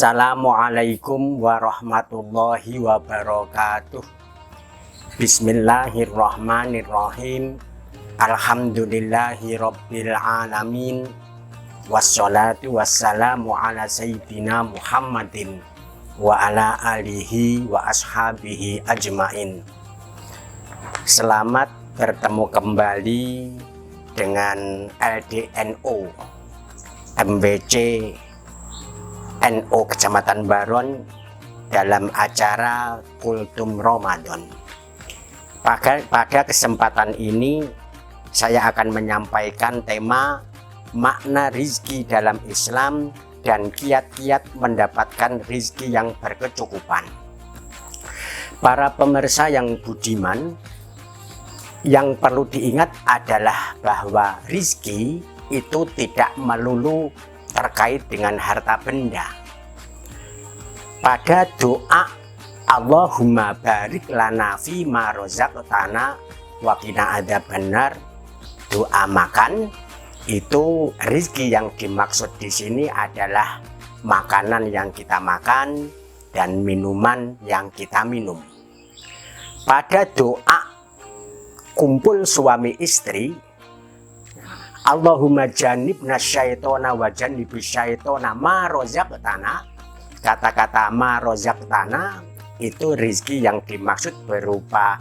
Assalamualaikum warahmatullahi wabarakatuh. Bismillahirrahmanirrahim. Alhamdulillahi rabbil alamin. Wassalatu wassalamu ala sayyidina Muhammadin wa ala alihi wa ashabihi ajmain. Selamat bertemu kembali dengan LDNO MBC NU Kecamatan Baron dalam acara Kultum Ramadan. Pada kesempatan ini saya akan menyampaikan tema makna rizki dalam Islam dan kiat-kiat mendapatkan rizki yang berkecukupan. Para pemirsa yang budiman, yang perlu diingat adalah bahwa rizki itu tidak melulu terkait dengan harta benda. Pada doa Allahumma barik lana fi ma razaqtana wa qina adzabannar, doa makan, itu rizki yang dimaksud di sini adalah makanan yang kita makan dan minuman yang kita minum. Pada doa kumpul suami istri, Allahumma janibna syaitona wa janibus syaitona ma razaqtana. Kata-kata ma razaqtana itu rizki yang dimaksud berupa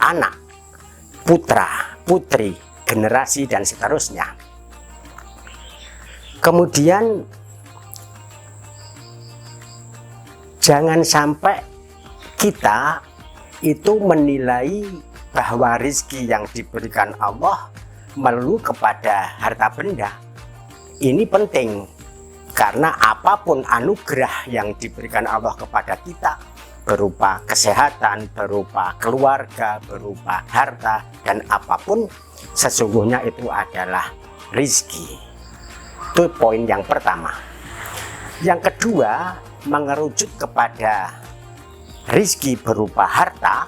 anak, putra, putri, generasi dan seterusnya. Kemudian jangan sampai kita itu menilai bahwa rizki yang diberikan Allah melulu kepada harta benda. Ini penting karena apapun anugerah yang diberikan Allah kepada kita berupa kesehatan, berupa keluarga, berupa harta dan apapun, sesungguhnya itu adalah rizki. Itu poin yang pertama. Yang kedua, mengerucut kepada rizki berupa harta,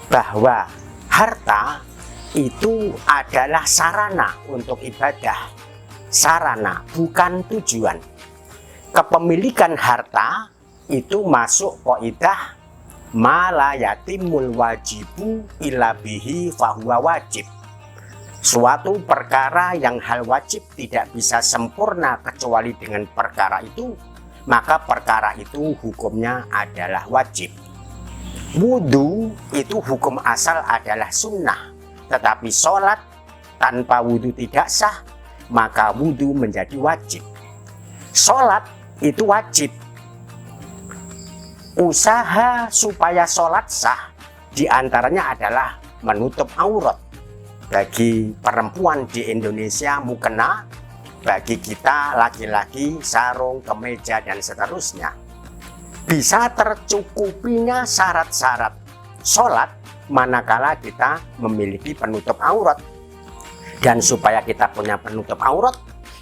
bahwa harta itu adalah sarana untuk ibadah, sarana bukan tujuan. Kepemilikan harta itu masuk qaidah ma la yatimul wajibu illa bihi fahuwa wajib. Suatu perkara yang hal wajib tidak bisa sempurna kecuali dengan perkara itu, maka perkara itu hukumnya adalah wajib. Wudu itu hukum asal adalah sunnah, tetapi sholat tanpa wudhu tidak sah, maka wudhu menjadi wajib. Sholat itu wajib. Usaha supaya sholat sah diantaranya adalah menutup aurat. Bagi perempuan di Indonesia mukena, bagi kita laki-laki sarung, kemeja dan seterusnya. Bisa tercukupinya syarat-syarat sholat manakala kita memiliki penutup aurat. Dan supaya kita punya penutup aurat,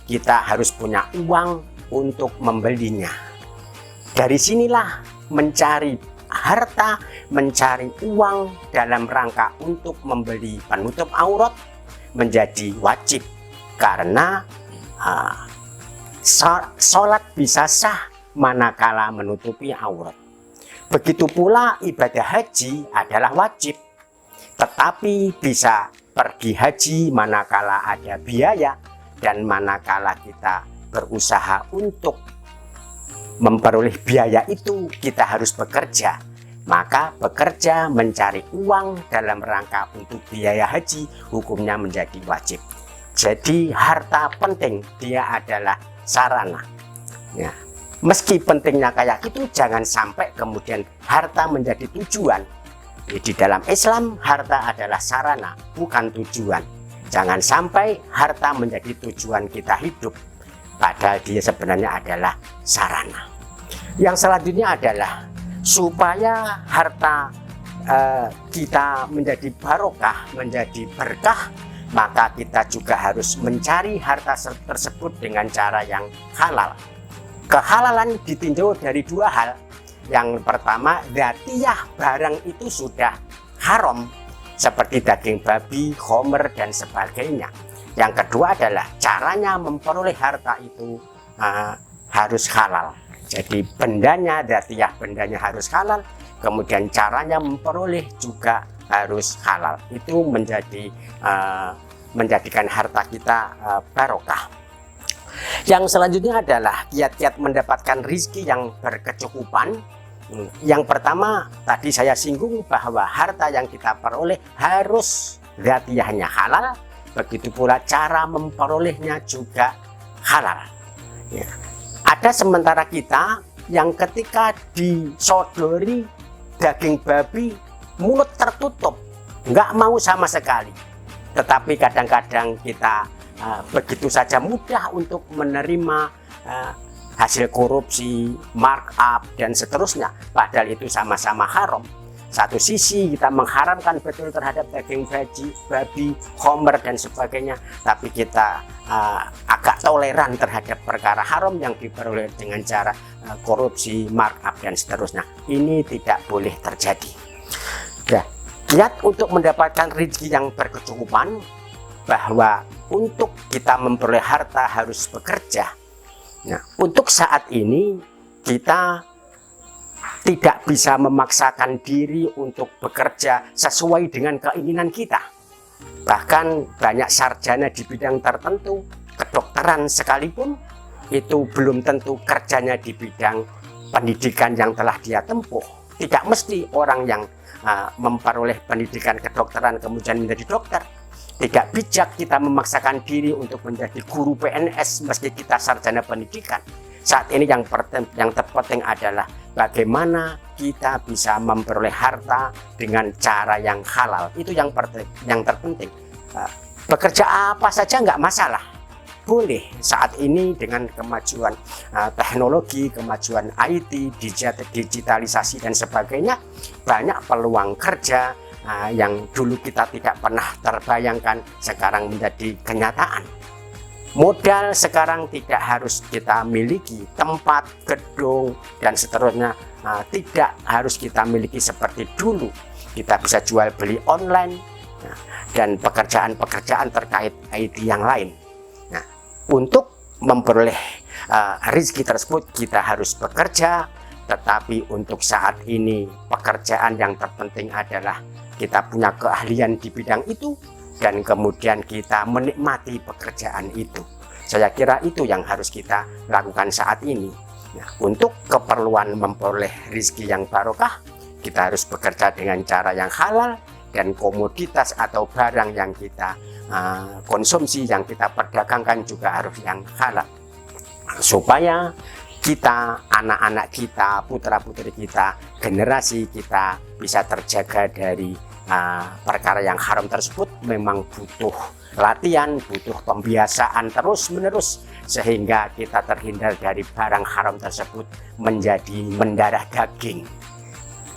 kita harus punya uang untuk membelinya. Dari sinilah mencari harta, mencari uang dalam rangka untuk membeli penutup aurat menjadi wajib. Karena sholat bisa sah manakala menutupi aurat. Begitu pula ibadah haji adalah wajib, tetapi bisa pergi haji manakala ada biaya dan manakala kita berusaha untuk memperoleh biaya itu kita harus bekerja. Maka bekerja mencari uang dalam rangka untuk biaya haji hukumnya menjadi wajib. Jadi harta penting, dia adalah sarana. Ya. Meski pentingnya kayak gitu, jangan sampai kemudian harta menjadi tujuan. Di dalam Islam, harta adalah sarana, bukan tujuan. Jangan sampai harta menjadi tujuan kita hidup, padahal dia sebenarnya adalah sarana. Yang selanjutnya adalah supaya harta kita menjadi barokah, menjadi berkah, maka kita juga harus mencari harta tersebut dengan cara yang halal. Kehalalan ditinjau dari dua hal. Yang pertama, dzatiyah, barang itu sudah haram seperti daging babi, khomer dan sebagainya. Yang kedua adalah caranya memperoleh harta itu harus halal. Jadi bendanya, dartiyah bendanya harus halal, kemudian caranya memperoleh juga harus halal. Itu menjadikan harta kita barokah. Yang selanjutnya adalah kiat-kiat mendapatkan rizki yang berkecukupan. Yang pertama tadi saya singgung bahwa harta yang kita peroleh harus dartiyahnya halal, begitu pula cara memperolehnya juga halal. Ya. Ada sementara kita yang ketika disodori daging babi mulut tertutup, nggak mau sama sekali. Tetapi kadang-kadang kita begitu saja mudah untuk menerima hasil korupsi, markup, dan seterusnya. Padahal itu sama-sama haram. Satu sisi kita mengharamkan betul terhadap daging babi, khamr dan sebagainya, tapi kita agak toleran terhadap perkara haram yang diperoleh dengan cara korupsi, markup dan seterusnya. Ini tidak boleh terjadi. Ya, kiat untuk mendapatkan rezeki yang berkecukupan, bahwa untuk kita memperoleh harta harus bekerja. Nah, untuk saat ini kita tidak bisa memaksakan diri untuk bekerja sesuai dengan keinginan kita. Bahkan banyak sarjana di bidang tertentu, kedokteran sekalipun, itu belum tentu kerjanya di bidang pendidikan yang telah dia tempuh. Tidak mesti orang yang memperoleh pendidikan kedokteran kemudian menjadi dokter. Tidak bijak kita memaksakan diri untuk menjadi guru PNS meski kita sarjana pendidikan. Saat ini yang terpenting adalah bagaimana kita bisa memperoleh harta dengan cara yang halal. Itu yang terpenting. Bekerja apa saja nggak masalah. Boleh saat ini dengan kemajuan teknologi, kemajuan IT, digitalisasi dan sebagainya, banyak peluang kerja yang dulu kita tidak pernah terbayangkan sekarang menjadi kenyataan. Modal sekarang tidak harus kita miliki, tempat, gedung, dan seterusnya tidak harus kita miliki seperti dulu. Kita bisa jual beli online dan pekerjaan-pekerjaan terkait IT yang lain. Nah, untuk memperoleh rezeki tersebut kita harus bekerja, tetapi untuk saat ini pekerjaan yang terpenting adalah kita punya keahlian di bidang itu, dan kemudian kita menikmati pekerjaan itu. Saya kira itu yang harus kita lakukan saat ini. Nah, untuk keperluan memperoleh rezeki yang barokah, kita harus bekerja dengan cara yang halal, dan komoditas atau barang yang kita konsumsi, yang kita perdagangkan juga harus yang halal. Supaya kita, anak-anak kita, putra-putri kita, generasi kita bisa terjaga dari perkara yang haram tersebut. Memang butuh latihan, butuh pembiasaan terus-menerus, sehingga kita terhindar dari barang haram tersebut menjadi mendarah daging.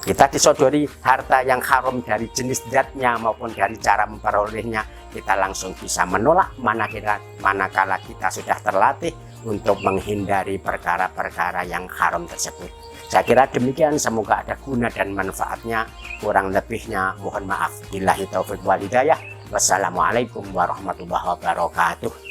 Kita disodori harta yang haram dari jenis zatnya maupun dari cara memperolehnya, kita langsung bisa menolak manakala kita sudah terlatih untuk menghindari perkara-perkara yang haram tersebut. Saya kira demikian, semoga ada guna dan manfaatnya. Kurang lebihnya mohon maaf. Billahi taufiq wal hidayah. Wassalamualaikum warahmatullahi wabarakatuh.